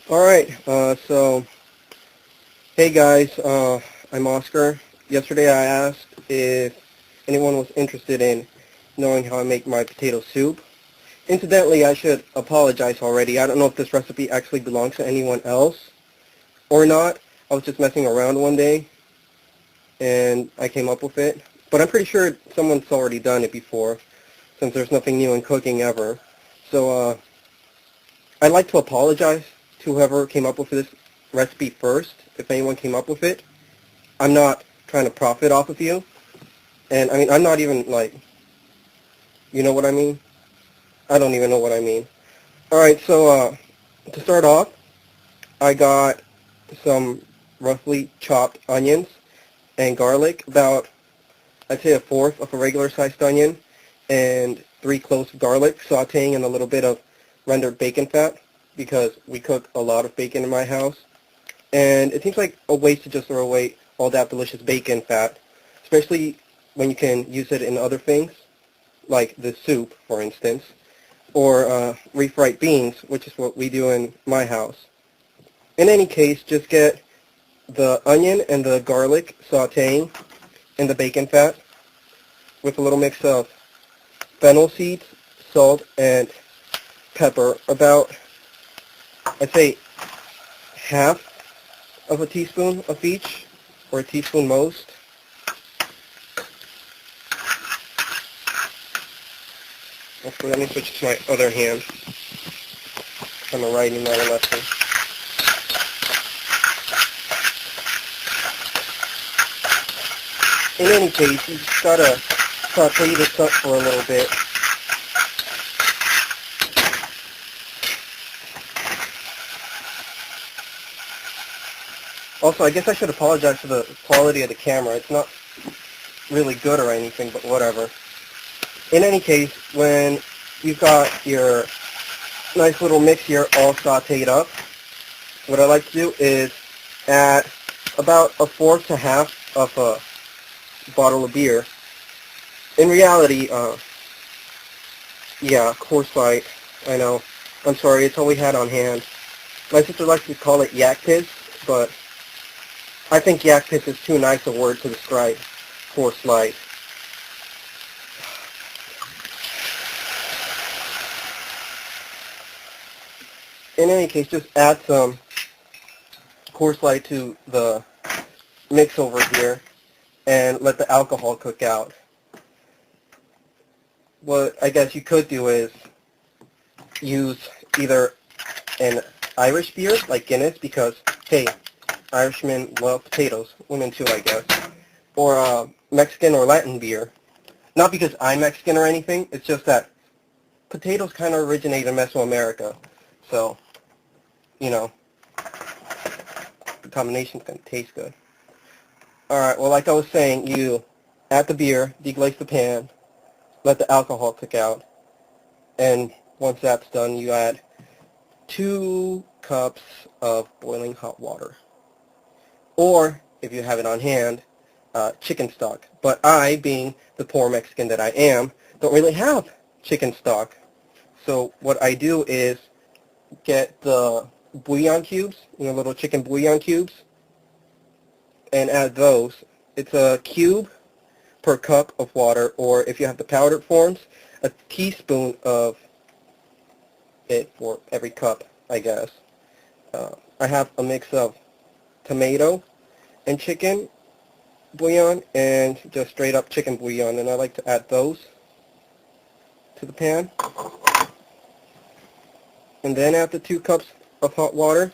Alright, so, hey guys, I'm Oscar. Yesterday I asked if anyone was interested in knowing how I make my potato soup. Incidentally, I should apologize already. I don't know if this recipe actually belongs to anyone else or not. I was just messing around one day and I came up with it. But I'm pretty sure someone's already done it before, since there's nothing new in cooking ever. So, I'd like to apologize to whoever came up with this recipe first, if anyone came up with it. I'm not trying to profit off of you. And, I mean, I'm not even, like, you know what I mean? I don't even know what I mean. Alright, so, to start off, I got some roughly chopped onions and garlic, about, I'd say, a fourth of a regular-sized onion, and 3 cloves of garlic, sauteing in a little bit of rendered bacon fat, because we cook a lot of bacon in my house. And it seems like a waste to just throw away all that delicious bacon fat, especially when you can use it in other things, like the soup, for instance, or refried beans, which is what we do in my house. In any case, just get the onion and the garlic sauteing in the bacon fat with a little mix of fennel seeds, salt, and pepper, about, I'd say, half of a teaspoon of each, or a teaspoon most. Also, let me switch to my other hand. I'm writing that a lesson. In any case, you just gotta saute this up for a little bit. Also, I guess I should apologize for the quality of the camera. It's not really good or anything, but whatever. In any case, when you've got your nice little mix here all sauteed up, what I like to do is add about a fourth to half of a bottle of beer. In reality, yeah, Coors Light, I know. I'm sorry, it's all we had on hand. My sister likes to call it yak piss, but I think yak piss is too nice a word to describe Coors Light. In any case, just add some Coors Light to the mix over here and let the alcohol cook out. What I guess you could do is use either an Irish beer like Guinness, because, hey, Irishmen love potatoes, women too, I guess, or a Mexican or Latin beer. Not because I'm Mexican or anything, it's just that potatoes kind of originate in Mesoamerica, so, you know, the combination's going to taste good. Alright, well, like I was saying, you add the beer, deglaze the pan, let the alcohol cook out, and once that's done, you add 2 cups of boiling hot water. Or, if you have it on hand, chicken stock. But I, being the poor Mexican that I am, don't really have chicken stock. So what I do is get the bouillon cubes, little chicken bouillon cubes, and add those. It's a cube per cup of water, or if you have the powdered forms, a teaspoon of it for every cup, I guess. I have a mix of tomato and chicken bouillon and just straight up chicken bouillon, and I like to add those to the pan. And then add the 2 cups of hot water.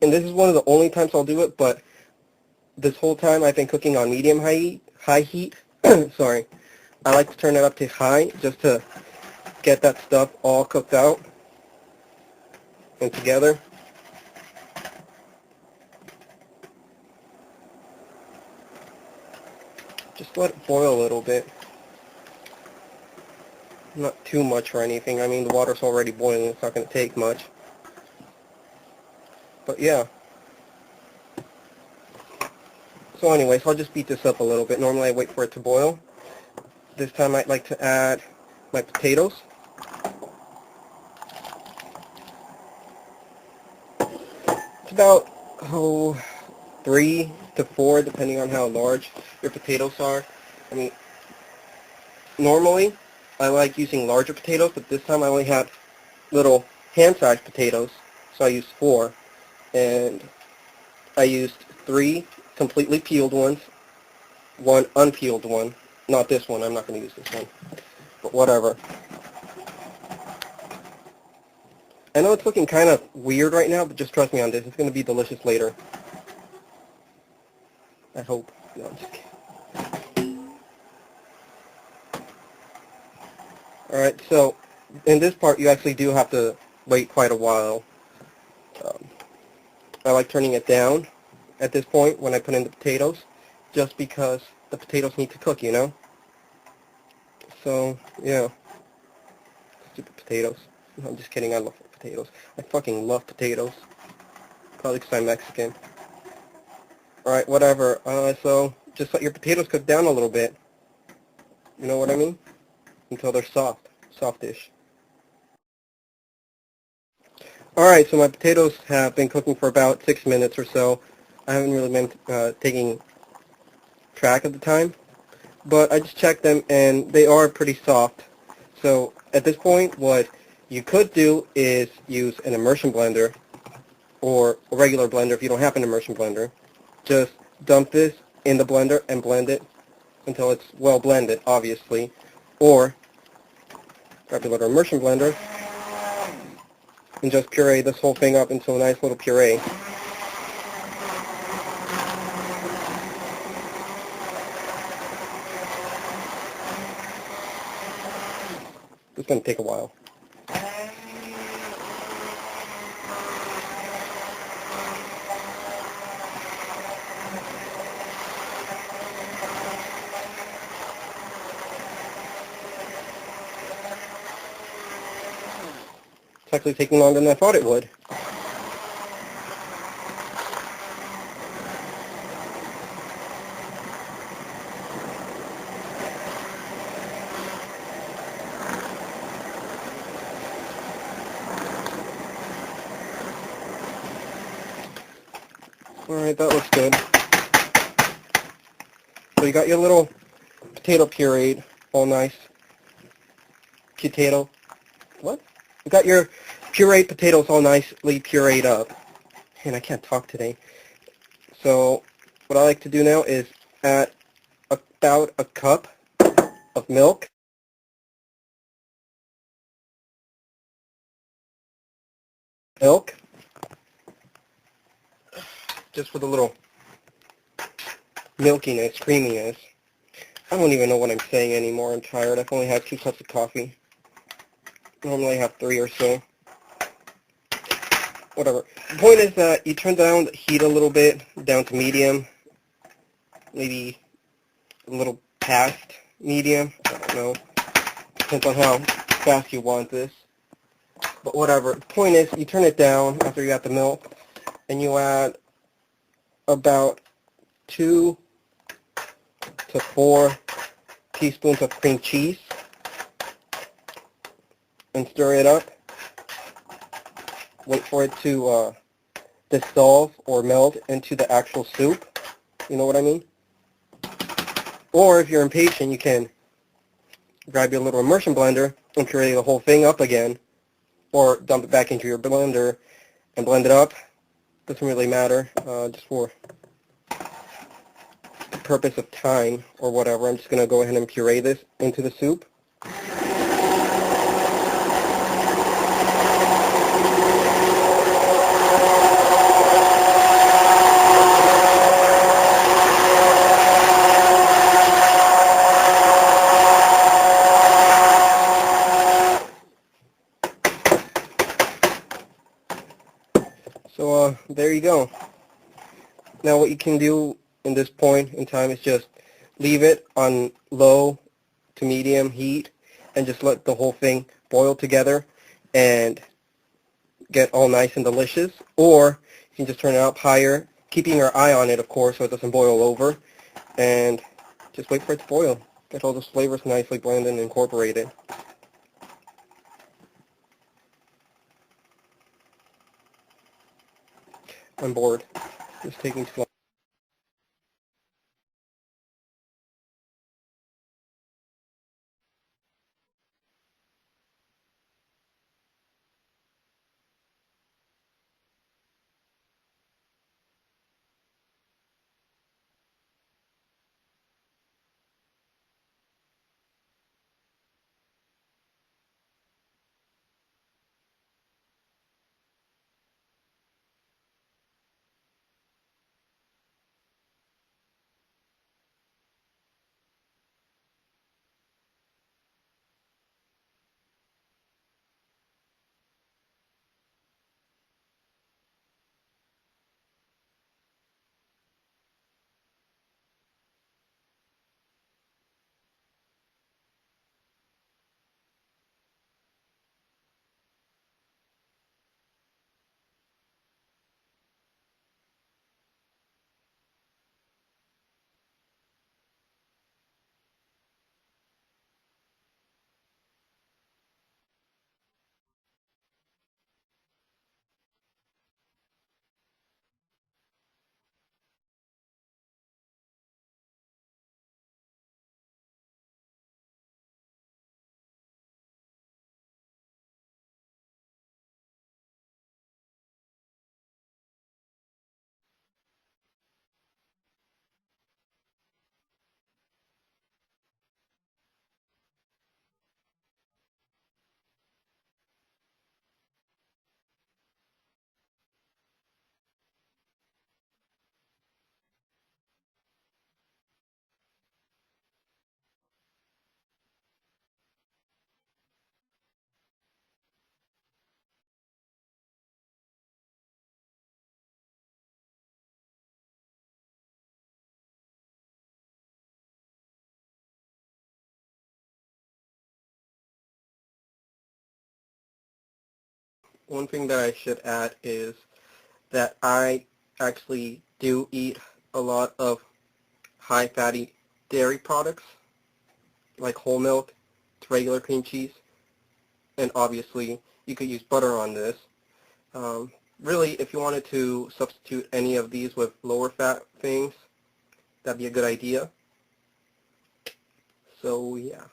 And this is one of the only times I'll do it, but this whole time I've been cooking on medium high heat. Sorry. I like to turn it up to high just to get that stuff all cooked out and together. Just let it boil a little bit. Not too much or anything. I mean, the water's already boiling. It's not going to take much. But yeah. So anyways, I'll just beat this up a little bit. Normally I wait for it to boil. This time I'd like to add my potatoes. about 3 to 4, depending on how large your potatoes are. I mean, normally I like using larger potatoes, but this time I only had little hand-sized potatoes, so I used 4. And I used 3 completely peeled ones, 1 unpeeled one. Not this one, I'm not going to use this one, but whatever. I know it's looking kind of weird right now, but just trust me on this. It's going to be delicious later. I hope. No, I'm just kidding. Alright, so in this part you actually do have to wait quite a while. I like turning it down at this point when I put in the potatoes, just because the potatoes need to cook, you know? So, yeah. Stupid potatoes. No, I'm just kidding, I love potatoes. I fucking love potatoes. Probably because I'm Mexican. Alright, whatever. So, just let your potatoes cook down a little bit. You know what I mean? Until they're soft. Softish. Alright, so my potatoes have been cooking for about 6 minutes or so. I haven't really been taking track of the time, but I just checked them and they are pretty soft. So at this point, what you could do is use an immersion blender or a regular blender if you don't have an immersion blender. Just dump this in the blender and blend it until it's well blended, obviously. Or grab your little immersion blender and just puree this whole thing up into a nice little puree. It's going to take a while. It's actually taking longer than I thought it would. Alright, that looks good. So you got your little potato pureed, all nice. Potato. What? You got your pureed potatoes all nicely pureed up. Man, I can't talk today. So what I like to do now is add about a cup of milk. Just for the little milkiness, creaminess. I don't even know what I'm saying anymore. I'm tired. I've only had 2 cups of coffee. Normally I have 3 or so. Whatever. The point is that you turn down the heat a little bit, down to medium, maybe a little past medium. I don't know. Depends on how fast you want this. But whatever. The point is, you turn it down after you got the milk, and you add about 2 to 4 teaspoons of cream cheese, and stir it up. Wait for it to dissolve or melt into the actual soup. You know what I mean? Or if you're impatient, you can grab your little immersion blender and puree the whole thing up again, or dump it back into your blender and blend it up. Doesn't really matter, just for the purpose of time or whatever. I'm just going to go ahead and puree this into the soup. So there you go. Now what you can do in this point in time is just leave it on low to medium heat and just let the whole thing boil together and get all nice and delicious. Or you can just turn it up higher, keeping your eye on it, of course, so it doesn't boil over, and just wait for it to boil. Get all those flavors nicely blended and incorporated. I'm bored. It's taking too long. One thing that I should add is that I actually do eat a lot of high fatty dairy products like whole milk, regular cream cheese, and obviously you could use butter on this. Really, if you wanted to substitute any of these with lower fat things, that'd be a good idea. So yeah.